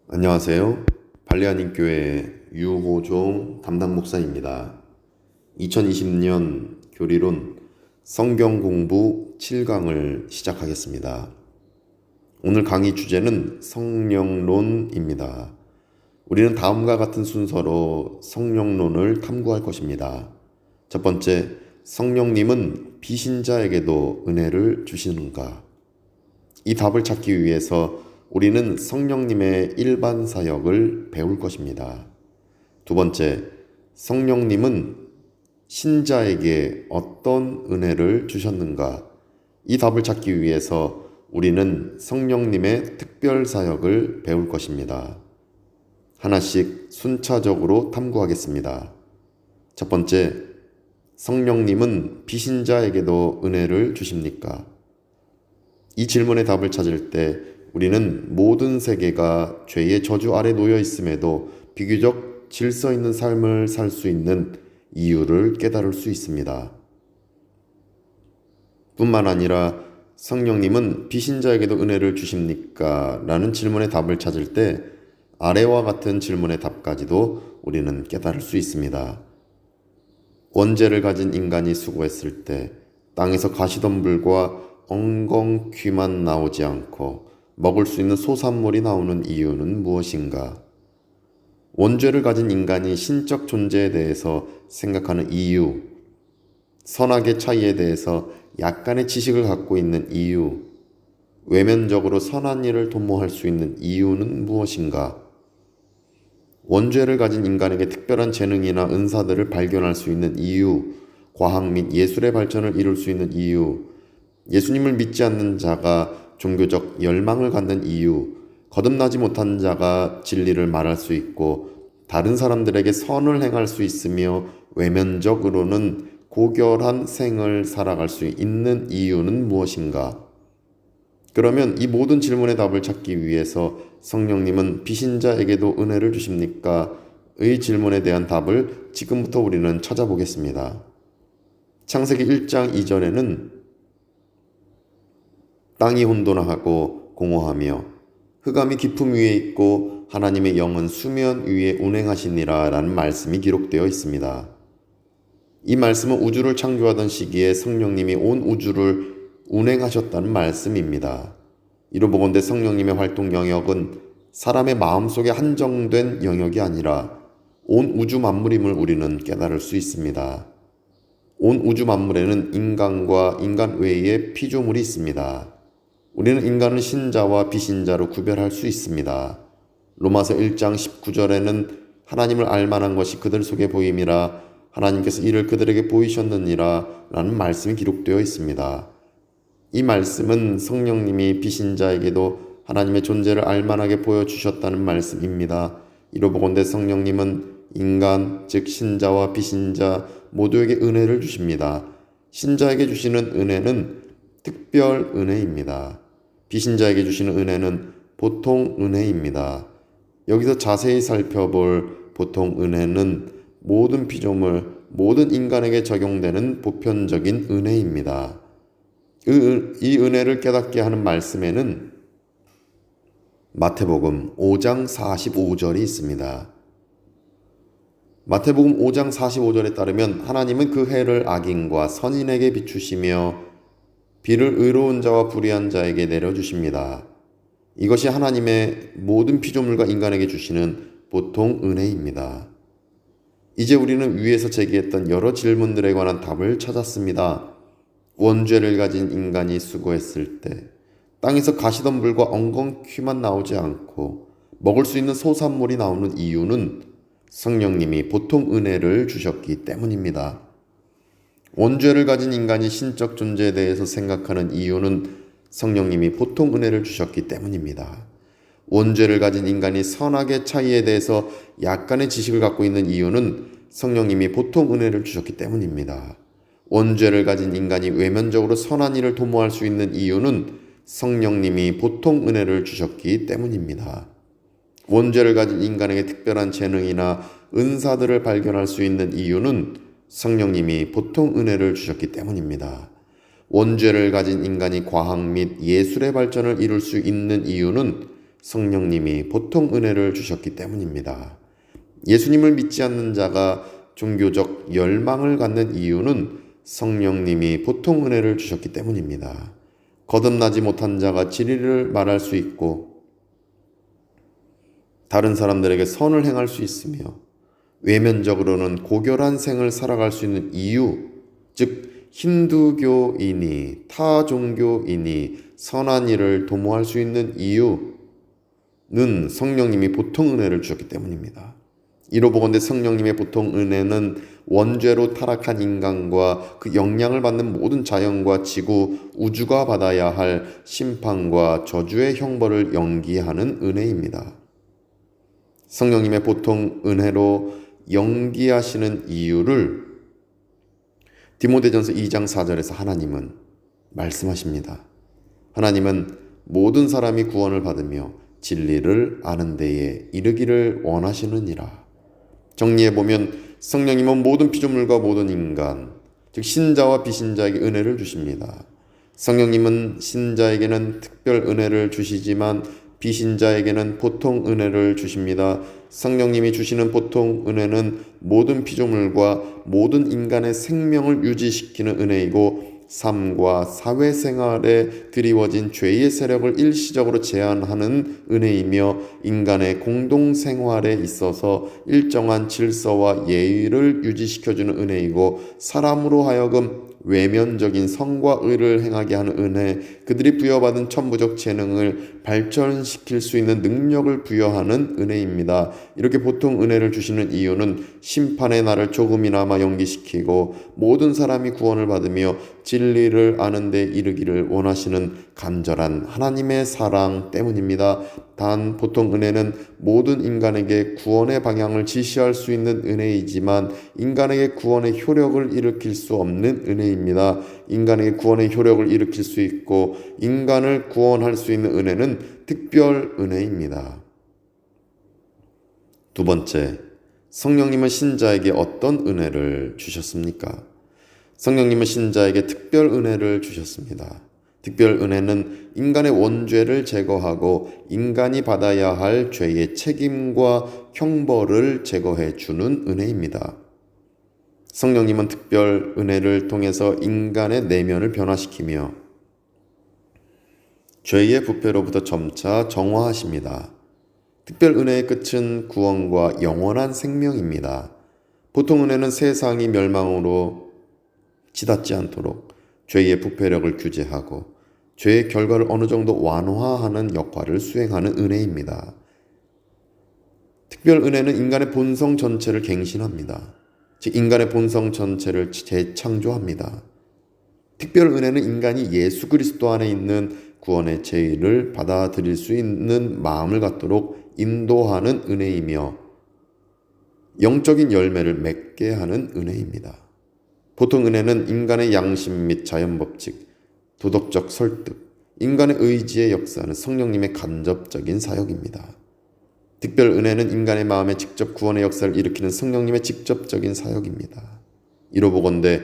안녕하세요. 발레하님교회 유호종 담당 목사입니다. 2020년 교리론 성경 공부 7강을 시작하겠습니다. 오늘 강의 주제는 성령론입니다. 우리는 다음과 같은 순서로 성령론을 탐구할 것입니다. 첫 번째, 성령님은 비신자에게도 은혜를 주시는가? 이 답을 찾기 위해서 우리는 성령님의 일반 사역을 배울 것입니다. 두 번째, 성령님은 신자에게 어떤 은혜를 주셨는가? 이 답을 찾기 위해서 우리는 성령님의 특별 사역을 배울 것입니다. 하나씩 순차적으로 탐구하겠습니다. 첫 번째, 성령님은 비신자에게도 은혜를 주십니까? 이 질문의 답을 찾을 때 우리는 모든 세계가 죄의 저주 아래 놓여 있음에도 비교적 질서 있는 삶을 살 수 있는 이유를 깨달을 수 있습니다. 뿐만 아니라 성령님은 비신자에게도 은혜를 주십니까? 라는 질문의 답을 찾을 때 아래와 같은 질문의 답까지도 우리는 깨달을 수 있습니다. 원죄를 가진 인간이 수고했을 때 땅에서 가시덤불과 엉겅퀴만 나오지 않고 먹을 수 있는 소산물이 나오는 이유는 무엇인가? 원죄를 가진 인간이 신적 존재에 대해서 생각하는 이유, 선악의 차이에 대해서 약간의 지식을 갖고 있는 이유, 외면적으로 선한 일을 도모할 수 있는 이유는 무엇인가? 원죄를 가진 인간에게 특별한 재능이나 은사들을 발견할 수 있는 이유, 과학 및 예술의 발전을 이룰 수 있는 이유, 예수님을 믿지 않는 자가 종교적 열망을 갖는 이유, 거듭나지 못한 자가 진리를 말할 수 있고 다른 사람들에게 선을 행할 수 있으며 외면적으로는 고결한 생을 살아갈 수 있는 이유는 무엇인가? 그러면 이 모든 질문의 답을 찾기 위해서 성령님은 비신자에게도 은혜를 주십니까? 의 질문에 대한 답을 지금부터 우리는 찾아보겠습니다. 창세기 1장 2절에는 땅이 혼돈하고 공허하며 흑암이 깊음 위에 있고 하나님의 영은 수면 위에 운행하시니라 라는 말씀이 기록되어 있습니다. 이 말씀은 우주를 창조하던 시기에 성령님이 온 우주를 운행하셨다는 말씀입니다. 이로 보건대 성령님의 활동 영역은 사람의 마음속에 한정된 영역이 아니라 온 우주 만물임을 우리는 깨달을 수 있습니다. 온 우주 만물에는 인간과 인간 외에 피조물이 있습니다. 우리는 인간을 신자와 비신자로 구별할 수 있습니다. 로마서 1장 19절에는 하나님을 알만한 것이 그들 속에 보임이라 하나님께서 이를 그들에게 보이셨느니라 라는 말씀이 기록되어 있습니다. 이 말씀은 성령님이 비신자에게도 하나님의 존재를 알만하게 보여주셨다는 말씀입니다. 이로 보건대 성령님은 인간, 즉 신자와 비신자 모두에게 은혜를 주십니다. 신자에게 주시는 은혜는 특별 은혜입니다. 비신자에게 주시는 은혜는 보통 은혜입니다. 여기서 자세히 살펴볼 보통 은혜는 모든 피조물, 모든 인간에게 적용되는 보편적인 은혜입니다. 이 은혜를 깨닫게 하는 말씀에는 마태복음 5장 45절이 있습니다. 마태복음 5장 45절에 따르면 하나님은 그 해를 악인과 선인에게 비추시며 비를 의로운 자와 불의한 자에게 내려주십니다. 이것이 하나님의 모든 피조물과 인간에게 주시는 보통 은혜입니다. 이제 우리는 위에서 제기했던 여러 질문들에 관한 답을 찾았습니다. 원죄를 가진 인간이 수고했을 때 땅에서 가시덤불과 엉겅퀴만 나오지 않고 먹을 수 있는 소산물이 나오는 이유는 성령님이 보통 은혜를 주셨기 때문입니다. 원죄를 가진 인간이 신적 존재에 대해서 생각하는 이유는 성령님이 보통 은혜를 주셨기 때문입니다. 원죄를 가진 인간이 선악의 차이에 대해서 약간의 지식을 갖고 있는 이유는 성령님이 보통 은혜를 주셨기 때문입니다. 원죄를 가진 인간이 외면적으로 선한 일을 도모할 수 있는 이유는 성령님이 보통 은혜를 주셨기 때문입니다. 원죄를 가진 인간에게 특별한 재능이나 은사들을 발견할 수 있는 이유는 성령님이 보통 은혜를 주셨기 때문입니다. 원죄를 가진 인간이 과학 및 예술의 발전을 이룰 수 있는 이유는 성령님이 보통 은혜를 주셨기 때문입니다. 예수님을 믿지 않는 자가 종교적 열망을 갖는 이유는 성령님이 보통 은혜를 주셨기 때문입니다. 거듭나지 못한 자가 진리를 말할 수 있고 다른 사람들에게 선을 행할 수 있으며 외면적으로는 고결한 생을 살아갈 수 있는 이유, 즉 힌두교인이 타 종교인이 선한 일을 도모할 수 있는 이유는 성령님이 보통 은혜를 주셨기 때문입니다. 이로 보건대 성령님의 보통 은혜는 원죄로 타락한 인간과 그 영향을 받는 모든 자연과 지구, 우주가 받아야 할 심판과 저주의 형벌을 연기하는 은혜입니다. 성령님의 보통 은혜로 연기하시는 이유를 디모데전서 2장 4절에서 하나님은 말씀하십니다. 하나님은 모든 사람이 구원을 받으며 진리를 아는 데에 이르기를 원하시느니라. 정리해보면 성령님은 모든 피조물과 모든 인간, 즉 신자와 비신자에게 은혜를 주십니다. 성령님은 신자에게는 특별 은혜를 주시지만 비신자에게는 보통 은혜를 주십니다. 성령님이 주시는 보통 은혜는 모든 피조물과 모든 인간의 생명을 유지시키는 은혜이고 삶과 사회생활에 드리워진 죄의 세력을 일시적으로 제한하는 은혜이며 인간의 공동생활에 있어서 일정한 질서와 예의를 유지시켜주는 은혜이고 사람으로 하여금 외면적인 성과 의를 행하게 하는 은혜, 그들이 부여받은 천부적 재능을 발전시킬 수 있는 능력을 부여하는 은혜입니다. 이렇게 보통 은혜를 주시는 이유는 심판의 날을 조금이나마 연기시키고 모든 사람이 구원을 받으며 진리를 아는 데 이르기를 원하시는 간절한 하나님의 사랑 때문입니다. 단 보통 은혜는 모든 인간에게 구원의 방향을 지시할 수 있는 은혜이지만 인간에게 구원의 효력을 일으킬 수 없는 은혜입니다. 인간에게 구원의 효력을 일으킬 수 있고 인간을 구원할 수 있는 은혜는 특별 은혜입니다. 두 번째, 성령님은 신자에게 어떤 은혜를 주셨습니까? 성령님은 신자에게 특별 은혜를 주셨습니다. 특별 은혜는 인간의 원죄를 제거하고 인간이 받아야 할 죄의 책임과 형벌을 제거해 주는 은혜입니다. 성령님은 특별 은혜를 통해서 인간의 내면을 변화시키며 죄의 부패로부터 점차 정화하십니다. 특별 은혜의 끝은 구원과 영원한 생명입니다. 보통 은혜는 세상이 멸망으로 치닫지 않도록 죄의 부패력을 규제하고 죄의 결과를 어느 정도 완화하는 역할을 수행하는 은혜입니다. 특별 은혜는 인간의 본성 전체를 갱신합니다. 즉 인간의 본성 전체를 재창조합니다. 특별 은혜는 인간이 예수 그리스도 안에 있는 구원의 제의를 받아들일 수 있는 마음을 갖도록 인도하는 은혜이며 영적인 열매를 맺게 하는 은혜입니다. 보통 은혜는 인간의 양심 및 자연법칙, 도덕적 설득, 인간의 의지의 역사는 성령님의 간접적인 사역입니다. 특별 은혜는 인간의 마음에 직접 구원의 역사를 일으키는 성령님의 직접적인 사역입니다. 이로 보건대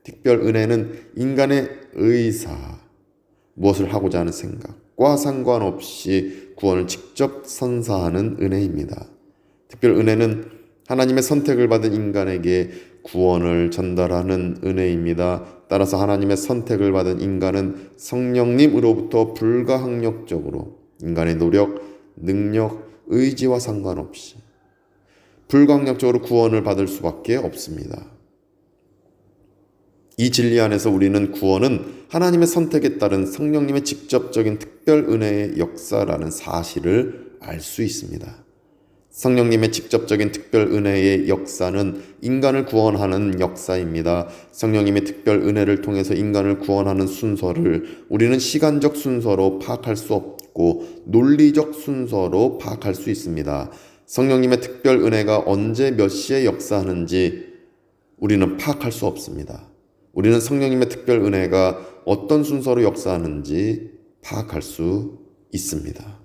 특별 은혜는 인간의 의사, 무엇을 하고자 하는 생각과 상관없이 구원을 직접 선사하는 은혜입니다. 특별 은혜는 하나님의 선택을 받은 인간에게 구원을 전달하는 은혜입니다. 따라서 하나님의 선택을 받은 인간은 성령님으로부터 불가항력적으로 인간의 노력, 능력, 의지와 상관없이 불가항력적으로 구원을 받을 수밖에 없습니다. 이 진리 안에서 우리는 구원은 하나님의 선택에 따른 성령님의 직접적인 특별 은혜의 역사라는 사실을 알 수 있습니다. 성령님의 직접적인 특별 은혜의 역사는 인간을 구원하는 역사입니다. 성령님의 특별 은혜를 통해서 인간을 구원하는 순서를 우리는 시간적 순서로 파악할 수 없고 논리적 순서로 파악할 수 있습니다. 성령님의 특별 은혜가 언제 몇 시에 역사하는지 우리는 파악할 수 없습니다. 우리는 성령님의 특별 은혜가 어떤 순서로 역사하는지 파악할 수 있습니다.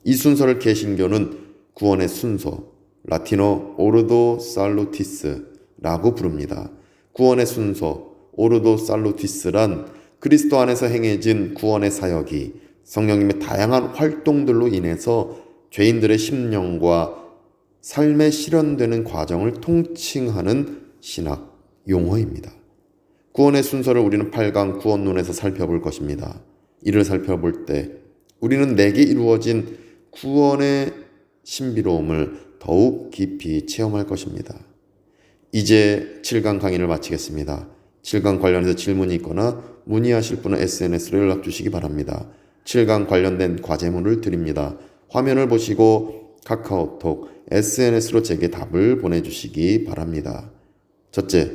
이 순서를 개신교는 구원의 순서, 라틴어 오르도 살루티스라고 부릅니다. 구원의 순서, 오르도 살루티스란 그리스도 안에서 행해진 구원의 사역이 성령님의 다양한 활동들로 인해서 죄인들의 심령과 삶에 실현되는 과정을 통칭하는 신학 용어입니다. 구원의 순서를 우리는 8강 구원론에서 살펴볼 것입니다. 이를 살펴볼 때 우리는 내게 이루어진 구원의 신비로움을 더욱 깊이 체험할 것입니다. 이제 7강 강의를 마치겠습니다. 7강 관련해서 질문이 있거나 문의하실 분은 SNS로 연락 주시기 바랍니다. 7강 관련된 과제문을 드립니다. 화면을 보시고 카카오톡, SNS로 제게 답을 보내주시기 바랍니다. 첫째,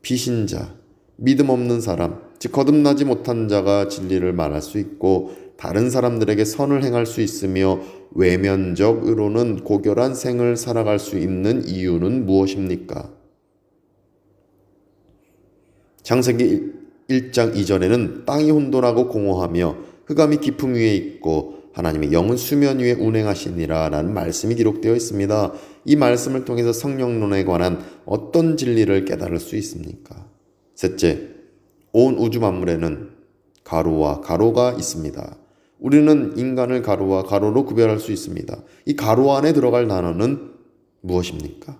비신자, 믿음 없는 사람, 즉 거듭나지 못한 자가 진리를 말할 수 있고 다른 사람들에게 선을 행할 수 있으며 외면적으로는 고결한 생을 살아갈 수 있는 이유는 무엇입니까? 창세기 1장 2절에는 땅이 혼돈하고 공허하며 흑암이 깊음 위에 있고 하나님의 영은 수면 위에 운행하시니라 라는 말씀이 기록되어 있습니다. 이 말씀을 통해서 성령론에 관한 어떤 진리를 깨달을 수 있습니까? 셋째, 온 우주 만물에는 가로와 가로가 있습니다. 우리는 인간을 가로와 가로로 구별할 수 있습니다. 이 가로 안에 들어갈 단어는 무엇입니까?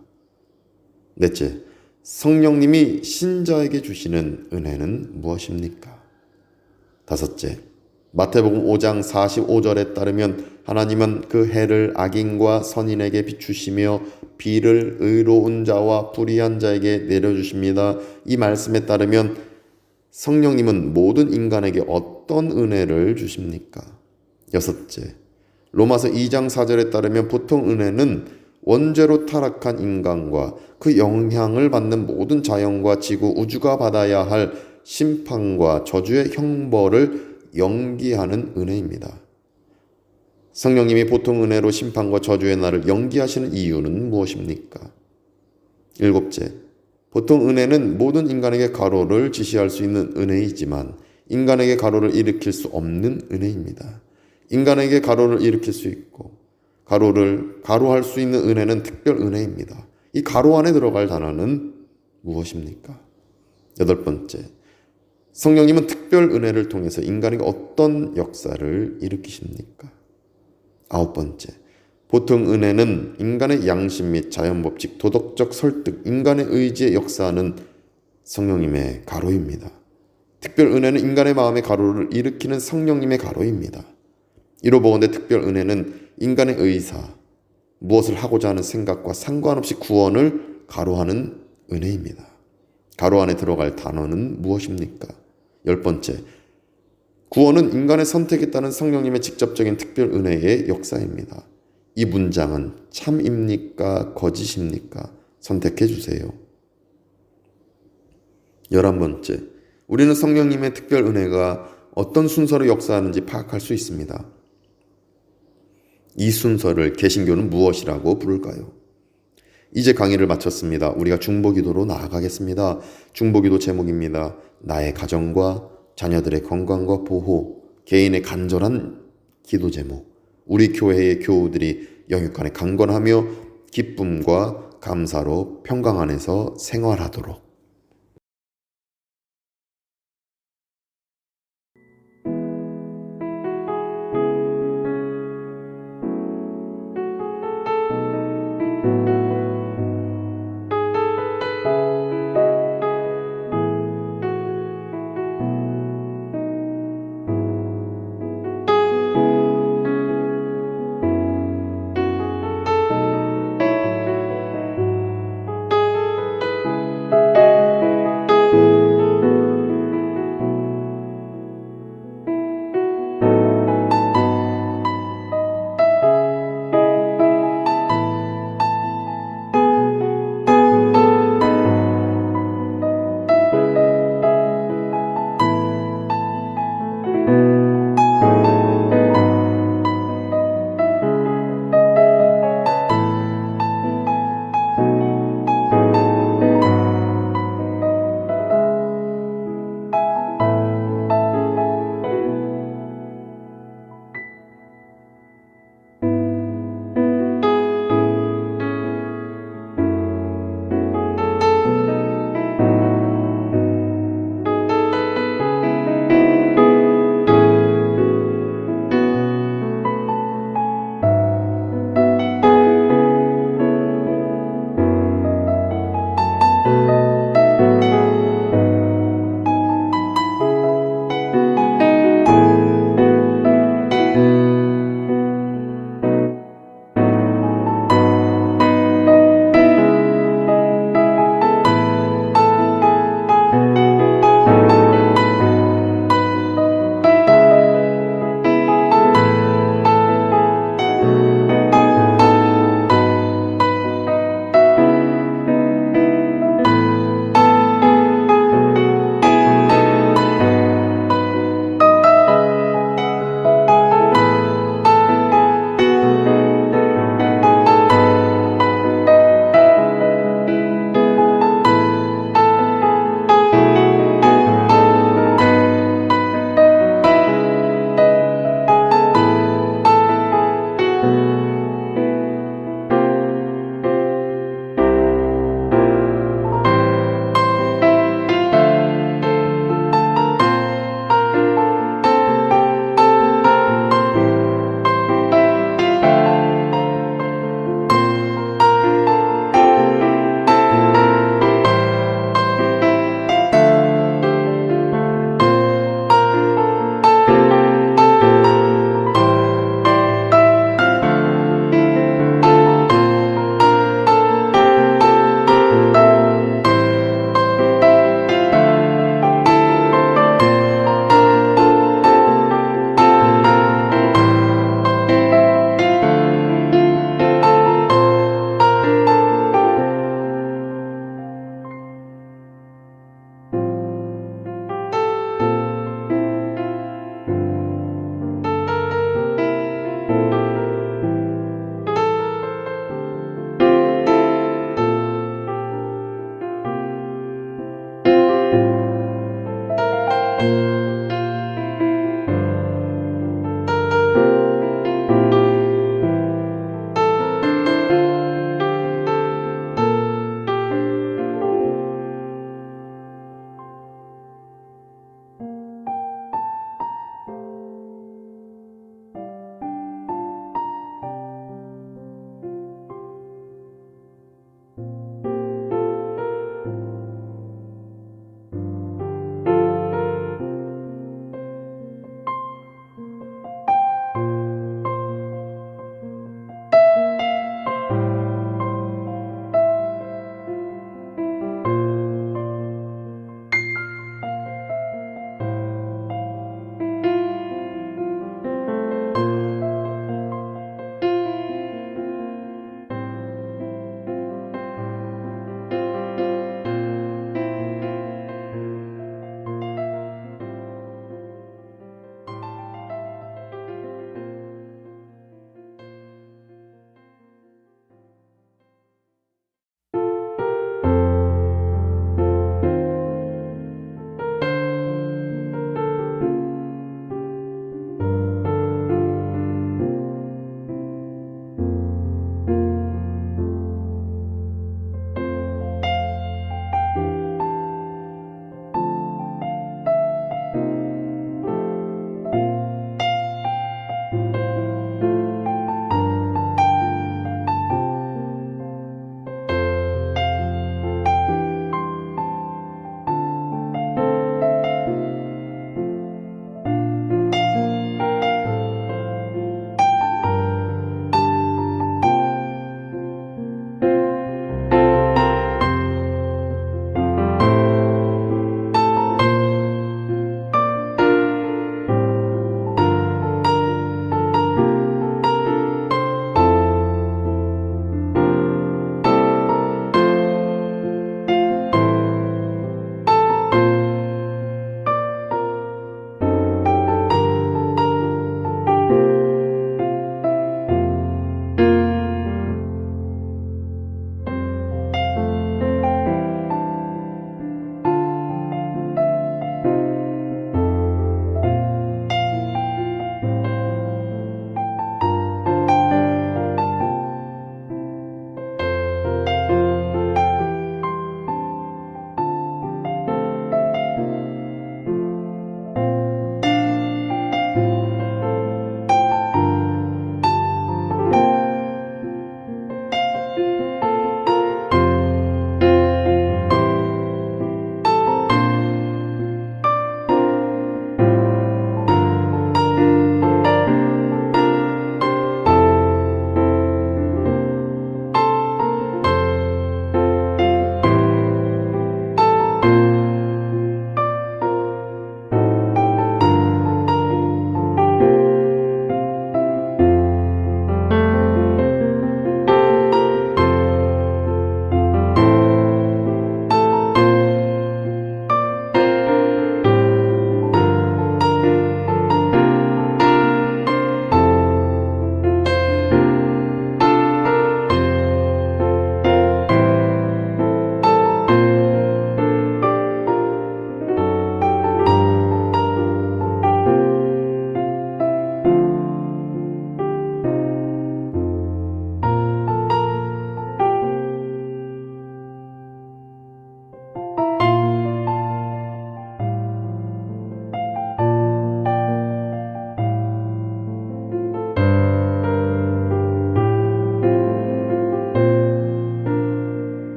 넷째, 성령님이 신자에게 주시는 은혜는 무엇입니까? 다섯째, 마태복음 5장 45절에 따르면 하나님은 그 해를 악인과 선인에게 비추시며 비를 의로운 자와 불의한 자에게 내려주십니다. 이 말씀에 따르면 성령님은 모든 인간에게 어떤 은혜를 주십니까? 여섯째, 로마서 2장 4절에 따르면 보통 은혜는 원죄로 타락한 인간과 그 영향을 받는 모든 자연과 지구, 우주가 받아야 할 심판과 저주의 형벌을 연기하는 은혜입니다. 성령님이 보통 은혜로 심판과 저주의 날을 연기하시는 이유는 무엇입니까? 일곱째, 보통 은혜는 모든 인간에게 가로를 지시할 수 있는 은혜이지만 인간에게 가로를 일으킬 수 없는 은혜입니다. 인간에게 가로를 일으킬 수 있고 가로를 가로할 수 있는 은혜는 특별 은혜입니다. 이 가로 안에 들어갈 단어는 무엇입니까? 여덟 번째, 성령님은 특별 은혜를 통해서 인간에게 어떤 역사를 일으키십니까? 아홉 번째, 보통 은혜는 인간의 양심 및 자연법칙, 도덕적 설득, 인간의 의지에 역사하는 성령님의 가로입니다. 특별 은혜는 인간의 마음의 가로를 일으키는 성령님의 가로입니다. 이로 보건대 특별 은혜는 인간의 의사, 무엇을 하고자 하는 생각과 상관없이 구원을 가로하는 은혜입니다. 가로 안에 들어갈 단어는 무엇입니까? 열 번째, 구원은 인간의 선택에 따른 성령님의 직접적인 특별 은혜의 역사입니다. 이 문장은 참입니까? 거짓입니까? 선택해 주세요. 11번째, 우리는 성령님의 특별 은혜가 어떤 순서로 역사하는지 파악할 수 있습니다. 이 순서를 개신교는 무엇이라고 부를까요? 이제 강의를 마쳤습니다. 우리가 중보기도로 나아가겠습니다. 중보기도 제목입니다. 나의 가정과 자녀들의 건강과 보호, 개인의 간절한 기도 제목, 우리 교회의 교우들이 영육간에 강건하며 기쁨과 감사로 평강 안에서 생활하도록